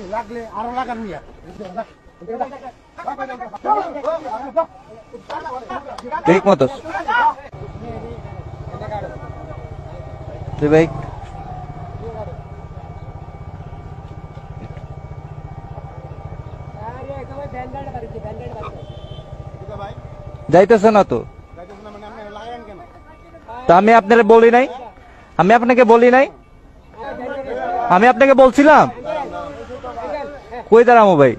লাগলে আরো লাগান মিয়া ঠিক মতো ভাই যাইতেছে না তো তা আমি আপনাকে বলি নাই আমি আপনাকে বলছিলাম কই দাঁড়ামো ভাই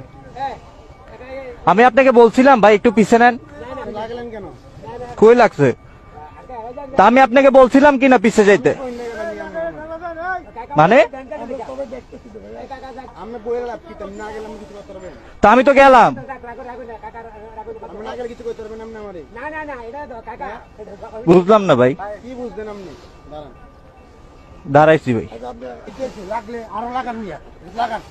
আমি আপনাকে বলছিলাম ভাই একটু পিছিয়ে নেন কই লাগছে তা আমি আপনাকে বলছিলাম কিনা পিছিয়ে যাইতে মানে তা আমি তো গেলাম বুঝলাম না ভাই দাঁড়াইছি ভাই লাগলে আরো লাগান মিয়া লাগান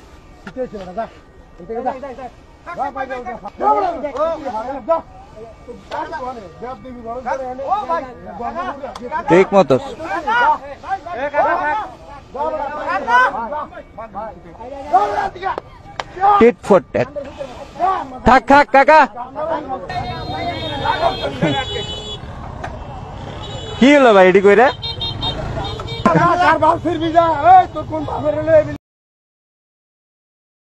ঠিক মতো টিট ফর ট্যাট থাক থাক কাকা কি হলো ভাই এটি কইরা তোর কোন